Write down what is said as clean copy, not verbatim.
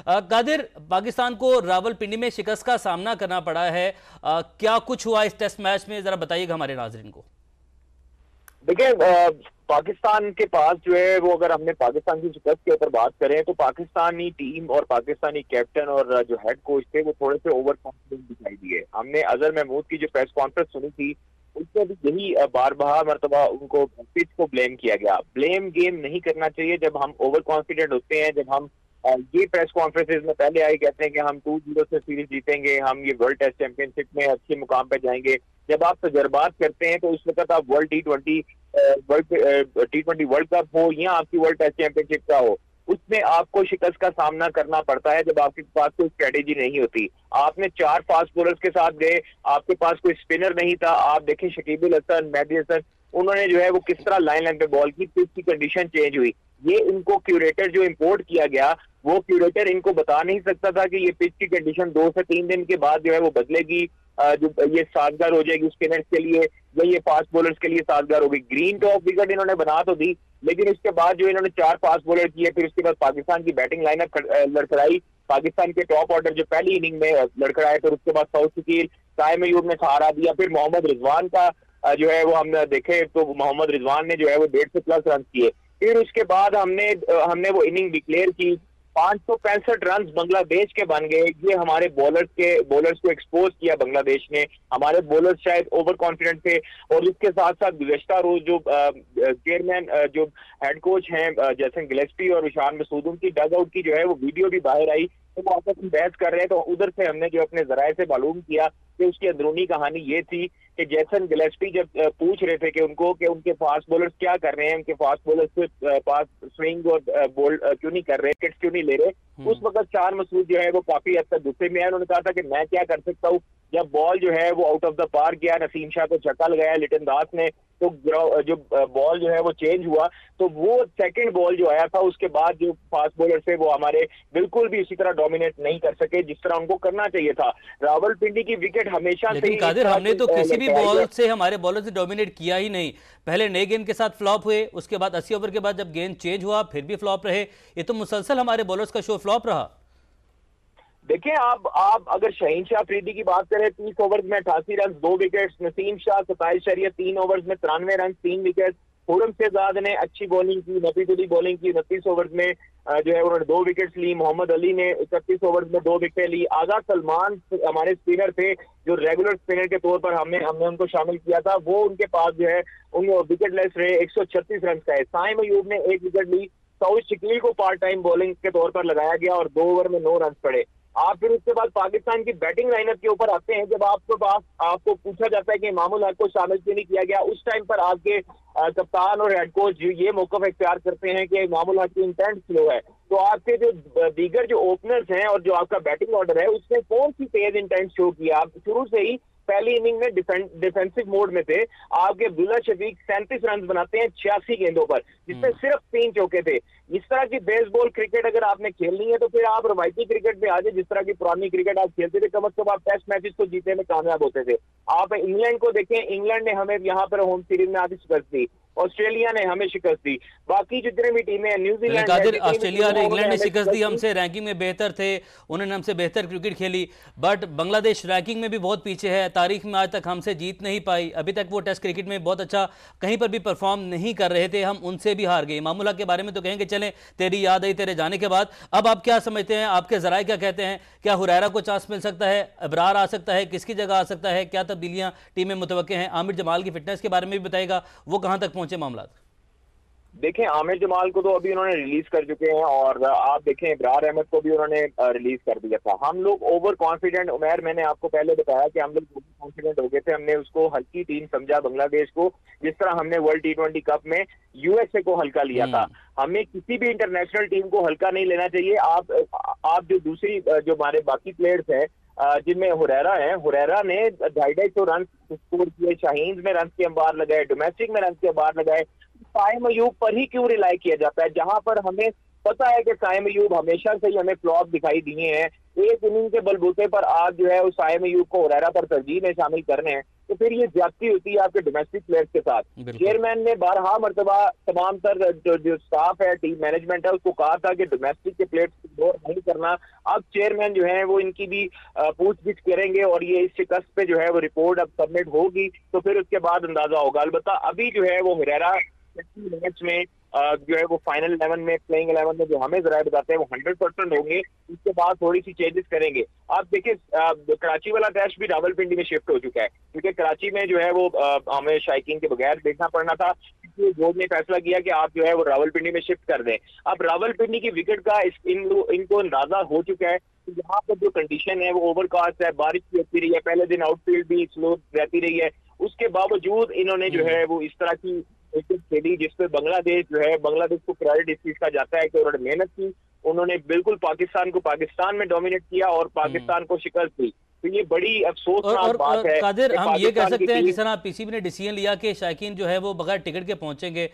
कादिर, पाकिस्तान को रावलपिंडी में शिकस्त का सामना करना पड़ा है। क्या कुछ हुआ इस टेस्ट मैच में, जरा बताइएगा हमारे नाजरीन को। देखिए, पाकिस्तान के पास जो है वो, अगर हमने पाकिस्तान की शिकस्त के ऊपर बात करें तो पाकिस्तानी टीम और पाकिस्तानी कैप्टन और जो हेड कोच थे वो थोड़े से ओवर कॉन्फिडेंस दिखाई दिए। हमने अजहर महमूद की जो प्रेस कॉन्फ्रेंस सुनी थी उसमें भी यही बार बार मरतबा उनको पिच को ब्लेम किया गया। ब्लेम गेम नहीं करना चाहिए जब हम ओवर कॉन्फिडेंट होते हैं, जब हम ये प्रेस कॉन्फ्रेंसेज में पहले आए कहते हैं कि हम 2-0 से सीरीज जीतेंगे, हम ये वर्ल्ड टेस्ट चैंपियनशिप में अच्छे मुकाम पे जाएंगे। जब आप तजर्बात करते हैं तो उस वक्त आप टी20 वर्ल्ड कप हो या आपकी वर्ल्ड टेस्ट चैंपियनशिप का हो, उसमें आपको शिकस्त का सामना करना पड़ता है जब आपके पास कोई स्ट्रेटेजी नहीं होती। आपने 4 फास्ट बॉलर्स के साथ गए, आपके पास कोई स्पिनर नहीं था। आप देखें शकीब अल हसन, मेहदी हसन, उन्होंने जो है वो किस तरह लाइन लाइन पे बॉल की, पिच की कंडीशन चेंज हुई। ये इनको क्यूरेटर जो इंपोर्ट किया गया, वो क्यूरेटर इनको बता नहीं सकता था कि ये पिच की कंडीशन 2 से 3 दिन के बाद जो है वो बदलेगी, जो ये साजगार हो जाएगी स्पिनर्स के लिए या ये फास्ट बॉलर्स के लिए साजगार होगी। ग्रीन टॉप विकेट इन्होंने बना तो दी, लेकिन उसके बाद जो इन्होंने 4 फास्ट बॉलर किए, फिर उसके बाद पाकिस्तान की बैटिंग लाइनअप लड़खड़ाई। पाकिस्तान के टॉप ऑर्डर जो पहली इनिंग में लड़खड़ाए, फिर उसके बाद सऊद शकील, साइम अयूब ने सहारा दिया। फिर मोहम्मद रिजवान का जो है वो हमने देखे तो मोहम्मद रिजवान ने जो है वो 150 प्लस रन किए। फिर उसके बाद हमने वो इनिंग डिक्लेयर की। 565 रन बांग्लादेश के बन गए। ये हमारे बॉलर्स को एक्सपोज किया बांग्लादेश ने। हमारे बॉलर्स शायद ओवर कॉन्फिडेंट थे, और इसके साथ साथ गुज़श्ता रोज जो चेयरमैन जो हेड कोच हैं जैसन गिलेस्पी और ईशान मसूद, उनकी डग आउट की जो है वो वीडियो भी बाहर आई, तो वो आपस में बहस कर रहे हैं। तो उधर से हमने जो अपने जराये से मालूम किया कि उसकी अंदरूनी कहानी ये थी कि जैसन गिलेस्पी जब पूछ रहे थे कि उनके फास्ट बॉलर्स क्या कर रहे हैं, उनके फास्ट बॉलर्स से पास स्विंग और बॉल क्यों नहीं कर रहे, विकेट्स क्यों नहीं ले रहे, उस वक्त शान मसूद जो है वो काफी हद तक गुस्से में है। उन्होंने कहा था कि मैं क्या कर सकता हूँ। जब बॉल जो है वो आउट ऑफ द पार्क गया, नसीम शाह को छक्का लगाया लिटन दास ने, तो जो बॉल जो है वो चेंज हुआ, तो वो सेकंड बॉल जो आया था उसके बाद जो फास्ट बॉलर थे वो हमारे बिल्कुल भी उसी तरह डोमिनेट नहीं कर सके जिस तरह उनको करना चाहिए था। रावलपिंडी की विकेट हमेशा से, कादिर, हमने तो किसी भी बॉल से हमारे बॉलर से डोमिनेट किया ही नहीं। पहले नए गेंद के साथ फ्लॉप हुए, उसके बाद 80 ओवर के बाद जब गेंद चेंज हुआ फिर भी फ्लॉप रहे। ये तो मुसलसल हमारे बॉलर्स का शो फ्लॉप रहा। देखिए, आप अगर शहीन शाह अफरीदी की बात करें, 30 ओवर्स में 88 रन 2 विकेट्स, नसीम शाह 27 शरीयत 3 ओवर्स में 93 रन 3 विकेट, खुरम शहजाद ने अच्छी बॉलिंग की, नफीसुली बॉलिंग की, 29 ओवर्स में जो है उन्होंने 2 विकेट्स ली। मोहम्मद अली ने 31 ओवर्स में 2 विकेट ली। आजाद सलमान हमारे स्पिनर थे जो रेगुलर स्पिनर के तौर पर हमने उनको शामिल किया था, वो उनके पास जो है उन विकेट लेस रहे, 136 रन का है। साइम अयूब ने 1 विकेट ली। सऊद शकील को पार्ट टाइम बॉलिंग के तौर पर लगाया गया और 2 ओवर में 9 रन पड़े। आप फिर उसके बाद पाकिस्तान की बैटिंग लाइनअप के ऊपर आते हैं। जब आपको पूछा जाता है कि इमामुल हक को शामिल क्यों नहीं किया गया, उस टाइम पर आपके कप्तान और हेड कोच ये मौक़िफ़ इख्तियार करते हैं कि इमामुल हक की इंटेंट स्लो है। तो आपके जो दीगर जो ओपनर्स हैं और जो आपका बैटिंग ऑर्डर है उसने कौन सी तेज इंटेंट शो किया। आप शुरू से ही पहली इनिंग में डिफेंसिव मोड में थे। आपके अब्दुल्ला शफीक 37 रन बनाते हैं 86 गेंदों पर, जिसमें सिर्फ 3 चौके थे। इस तरह की बेसबॉल क्रिकेट अगर आपने खेलनी है तो फिर आप रवायती क्रिकेट में आ जाए, जिस तरह की पुरानी क्रिकेट आप खेलते थे। कम से कम आप टेस्ट मैचेस को जीतने में कामयाब होते थे। आप इंग्लैंड को देखें, इंग्लैंड ने हमें यहाँ पर होम सीरीज में आधी शिकस्त दी, ऑस्ट्रेलिया ने हमें शिकस्त दी, बाकी जितने भी टीमें हैं, न्यूजीलैंड, ऑस्ट्रेलिया और इंग्लैंड ने शिकस्त दी, हमसे रैंकिंग में बेहतर थे, उन्होंने हमसे बेहतर क्रिकेट खेली। बट बांग्लादेश रैंकिंग में भी बहुत पीछे है, तारीख में आज तक हमसे जीत नहीं पाई। अभी तक वो टेस्ट क्रिकेट में बहुत अच्छा कहीं पर भी परफॉर्म नहीं कर रहे थे, हम उनसे भी हार गए। इमामुल हक के बारे में तो कहेंगे चलें, तेरी याद आई तेरे जाने के बाद। अब आप क्या समझते हैं, आपके जराए क्या कहते हैं, क्या हुरैरा को चांस मिल सकता है, अबरार आ सकता है, किसकी जगह आ सकता है, क्या तब्दीलियां टीम में मुतवक्के हैं? आमिर जमाल की फिटनेस के बारे में भी बताएगा, वो कहां तक पहुंचे मामला? देखें, आमिर जमाल को तो अभी उन्होंने रिलीज कर चुके हैं, और आप देखें इब्रार अहमद को भी उन्होंने रिलीज कर दिया था। हम लोग ओवर कॉन्फिडेंट, उमैर मैंने आपको पहले बताया कि हम लोग ओवर कॉन्फिडेंट हो गए थे। हमने उसको हल्की टीम समझा बांग्लादेश को, जिस तरह हमने वर्ल्ड T20 कप में यूएसए को हल्का लिया था। हमें किसी भी इंटरनेशनल टीम को हल्का नहीं लेना चाहिए। आप जो दूसरी जो हमारे बाकी प्लेयर्स हैं जिनमें हुरैरा है, हुरैरा ने 250 रन स्कोर किए, शाहीन में रन के अंबार लगाए, डोमेस्टिक में रन के अंबार लगाए। साइम अयूब पर ही क्यों रिलाई किया जाता है, जहां पर हमें पता है कि साइम अयूब हमेशा से ही हमें फ्लॉप दिखाई दिए हैं। एक इनिंग के बलबूते पर आप जो है उस साइम अयूब को हुरैरा पर तरजीह में शामिल करने हैं, तो फिर ये ज्यादती होती है आपके डोमेस्टिक प्लेयर्स के साथ। चेयरमैन ने बारहा मरतबा तमाम तर जो स्टाफ है, टीम मैनेजमेंट है, उसको कहा था कि डोमेस्टिक के प्लेयर्स इग्नोर नहीं करना। अब चेयरमैन जो है वो इनकी भी पूछगिछ करेंगे और ये इस शिकस्त पे जो है वो रिपोर्ट अब सबमिट होगी, तो फिर उसके बाद अंदाजा होगा। अलबत्ता अभी जो है वो हिरेरा मैच में जो है वो फाइनल 11 में, प्लेइंग 11 में जो हमें जरा बताते हैं वो 100% होंगे। इसके बाद थोड़ी सी चेंजेस करेंगे। आप देखिए कराची वाला टेस्ट भी रावलपिंडी में शिफ्ट हो चुका है, क्योंकि कराची में जो है वो हमें शायकीन के बगैर देखना पड़ना था। बोर्ड ने फैसला किया कि आप जो है वो रावलपिंडी में शिफ्ट कर दें। अब रावलपिंडी की विकेट का इनको अंदाजा हो चुका है कि यहाँ पर जो कंडीशन है वो ओवरकास्ट है, बारिश भी होती रही है, पहले दिन आउटफील्ड भी स्लो रहती रही है, उसके बावजूद इन्होंने जो है वो इस तरह की विकेट खेली जिसपे बांग्लादेश जो है, बांग्लादेश को क्रेडिट इस चीज का जाता है कि उन्होंने मेहनत की, उन्होंने बिल्कुल पाकिस्तान को पाकिस्तान में डोमिनेट किया और पाकिस्तान को शिकस्त दी। तो ये बड़ी अफसोसनाक बात है। कादिर, हम ये कह सकते हैं जिस तरह पीसीबी ने डिसीजन लिया कि शायकीन जो है वो बगैर टिकट के पहुंचेंगे,